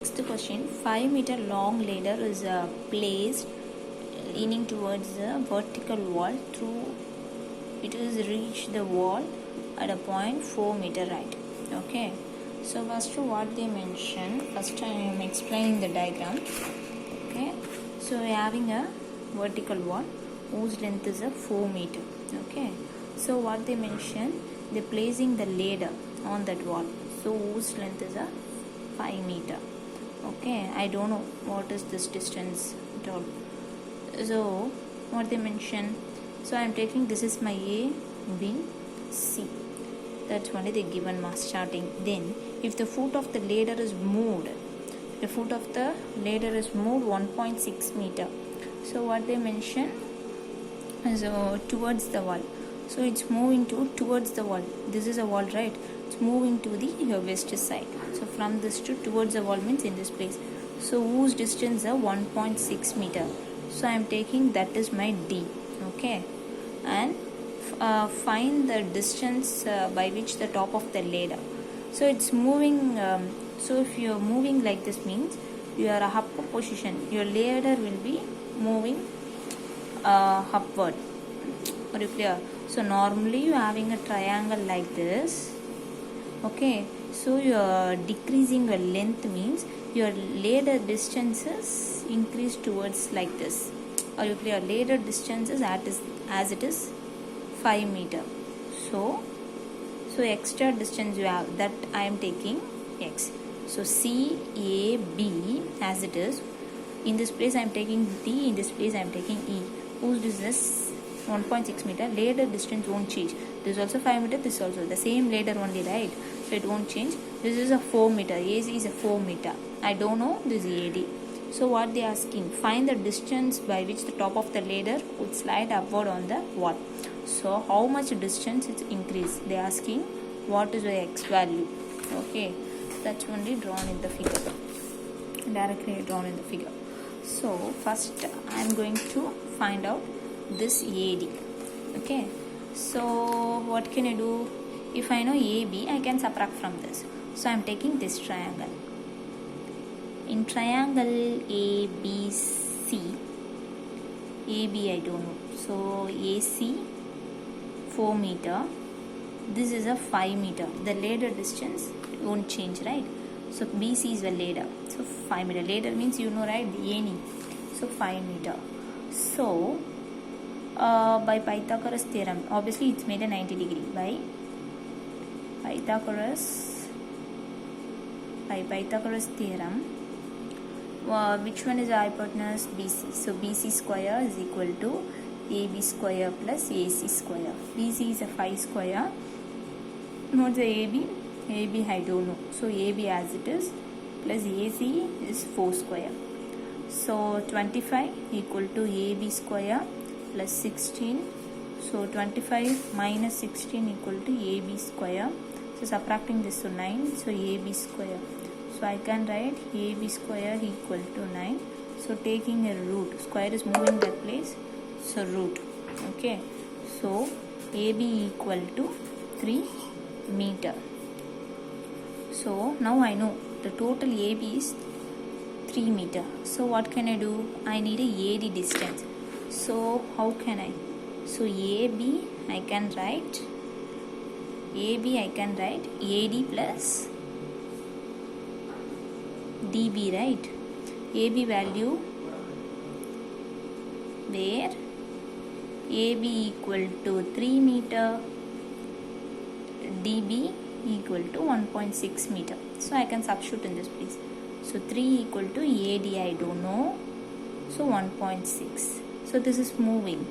Next question, 5-meter long ladder is placed leaning towards the vertical wall. Through it is reach the wall at a point 4-meter right. Okay, so first what they mention, first I am explaining the diagram. Okay, so we are having a vertical wall whose length is a 4-meter. Okay, so what they mention, they placing the ladder on that wall, so whose length is a 5-meter. Okay, I don't know what is this distance at all. So what they mention, so I am taking this is my A, B, C. That's only the given mass starting. Then if the foot of the ladder is moved, the foot of the ladder is moved 1.6 meter. So what they mention, so towards the wall, so it's moving towards the wall. This is a wall, right? It's moving to the west side. So from this towards the wall means in this place. So whose distance is 1.6 meter. So I am taking that is my D. Okay, and find the distance by which the top of the ladder. So it's moving. So if you are moving like this means you are a upper position. Your ladder will be moving upward. Are you clear? So normally you are having a triangle like this. Okay, so you are decreasing your length means your ladder distances increase towards like this. Are you clear? Ladder distances as it is 5 meter. So extra distance you have, that I am taking X. So C A B as it is. In this place I am taking D. In this place I am taking E. Whose distance 1.6 meter. Ladder distance won't change. This is also 5 meter. This is also the same ladder only, right? So it won't change. This is a 4 meter. AC is a 4 meter. I don't know this AD. So what they are asking, find the distance by which the top of the ladder would slide upward on the wall. So how much distance it's increased? They are asking what is the X value. Okay, that's only drawn in the figure. Directly drawn in the figure. So first I am going to find out this AD. Okay, so what can I do? If I know AB, I can subtract from this. So I am taking this triangle. In triangle ABC, AB I don't know. So AC 4 meter. This is a 5 meter. The ladder distance won't change, right? So BC is the ladder. So 5 meter. Ladder means you know, right? The any. So 5 meter. So by Pythagoras theorem, obviously it's made a 90 degree by Pythagoras theorem. Which one is the hypotenuse? BC. So BC square is equal to AB square plus AC square. BC is a 5 square. Not the AB. AB I don't know. So AB as it is plus AC is 4 square. So 25 equal to AB square plus 16. So 25 minus 16 equal to AB square. So subtracting this to 9. So AB square. So I can write AB square equal to 9. So taking a root. Square is moving that place. So root. Okay. So AB equal to 3 meter. So now I know the total AB is 3 meter. So what can I do? I need a AD distance. So how can I? So AB I can write AD plus DB, right? AB value where AB equal to 3 meter, DB equal to 1.6 meter. So I can substitute in this place. So 3 equal to AD I don't know. So 1.6. So this is moving.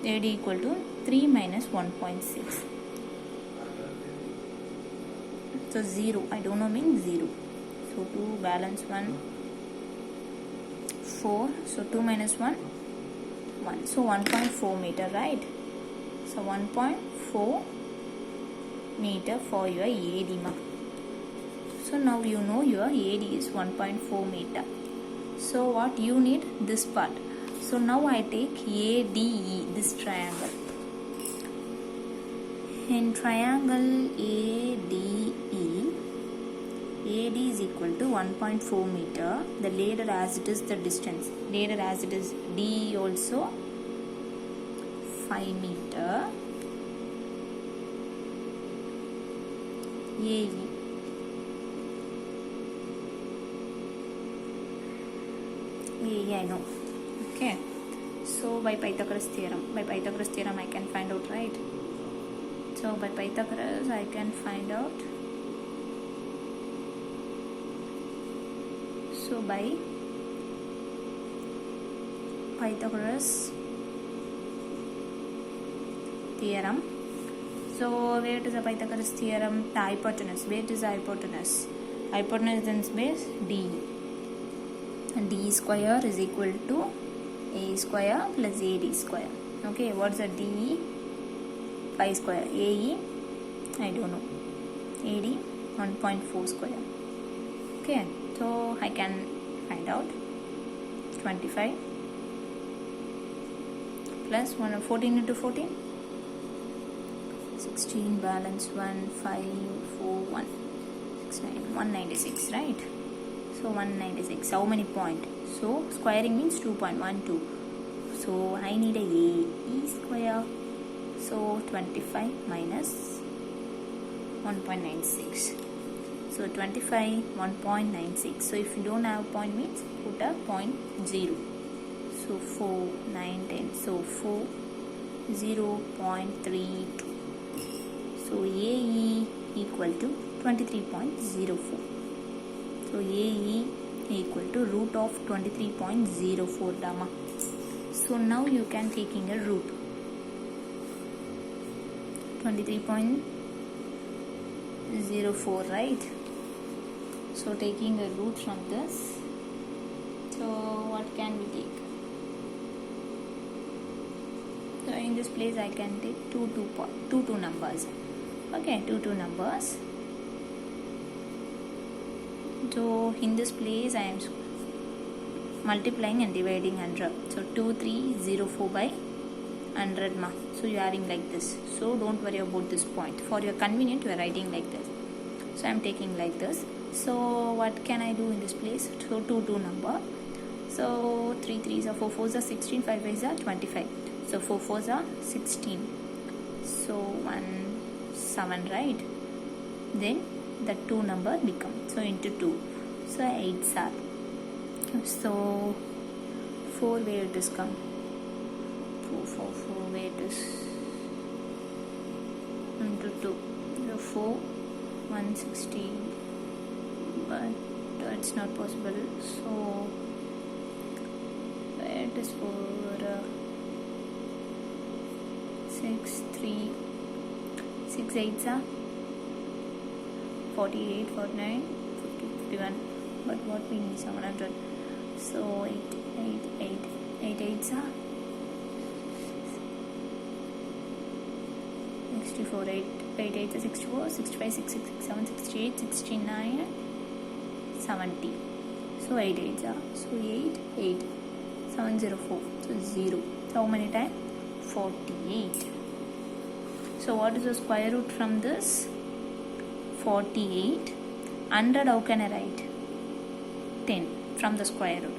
AD equal to 3 minus 1.6. So 0. I don't know means 0. So 2 balance 1. 4. So 2 minus 1. 1. So 1.4 meter, right? So 1.4 meter for your AD mark. So now you know your AD is 1.4 meter. So what you need? This part. So now I take ADE, this triangle. In triangle ADE, AD is equal to 1.4 meter. The ladder as it is the distance. Ladder as it is D also 5 meter. AE. AE I know. Okay. So by Pythagoras theorem I can find out, right? So by Pythagoras I can find out. So by Pythagoras theorem. So where is the Pythagoras theorem? The hypotenuse. Where is the hypotenuse? Hypotenuse in space D. And D square is equal to A square plus AD square. Okay, what's the DE? 5 square. AE? I don't know. AD? 1.4 square. Okay, so I can find out 25 plus 14 into 14. 16 balance 1, 5, 4, 1. 6, 9, 196, right? So 196. How many point? So squaring means 2.12. So I need a AE square. So 25 minus 1.96. So 25 1.96. So if you don't have point means put a 0.0. So 4 9 10. So 4 0.32. So AE equal to 23.04. So AE equal to root of 23.04 Dama. So now you can taking a root 23.04, right? So taking a root from this. So what can we take? So in this place I can take two numbers. Okay, two numbers. So in this place I am multiplying and dividing 100. So 2304 by 100 ma. So you are adding like this. So don't worry about this point. For your convenience you are writing like this. So I am taking like this. So what can I do in this place? So two number. So 3 3s are 4 4s are 16, 5 5s are 25. So 4 4s are 16. So 1 7, right? Then the 2 number become. So into 2. So 8s are. So 4 where it is come. 4 where it is into 2. So 4 160. But it's not possible. So where it is for 6 3 6 8s are 48 49 50 51. But what we need 700. So 8 8s are 64 8 8 are 64 65 66 67 68 69 70. So 8 8s are so 8 8 704. So 0. So how many times? 48. So what is the square root from this? 48. 100 how can I write? 10 from the square root.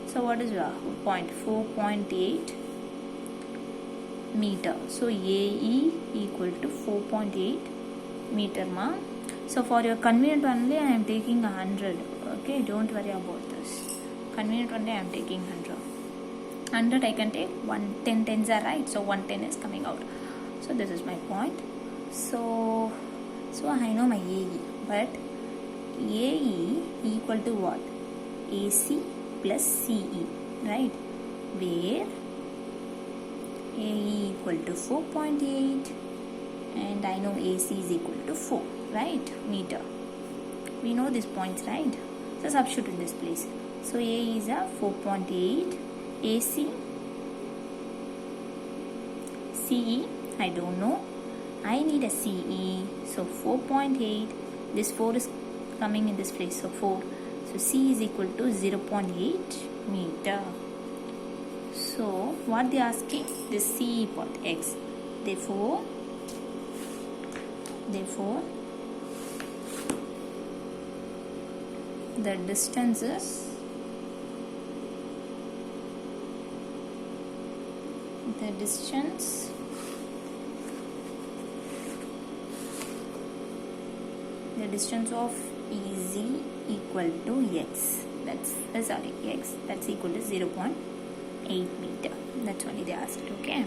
So what is your point? 4.8 meter. So AE equal to 4.8 meter ma. So for your convenient only I am taking 100. Okay, don't worry about this. Convenient only I am taking 100. 100 I can take 10 10s are right. So 110 is coming out. So this is my point. So I know my AE, but AE equal to what? AC plus CE, right? Where AE equal to 4.8 and I know AC is equal to 4, right? Meter. We know these points, right? So substitute in this place. So AE is a 4.8. AC CE I don't know. I need a CE. So 4.8. This 4 is coming in this place. So 4. So C is equal to 0.8 meter. So what they are asking? This CE part X. Therefore the distance is the distance of EZ equal to x, that's equal to 0.8 meter. That's only they asked. Okay.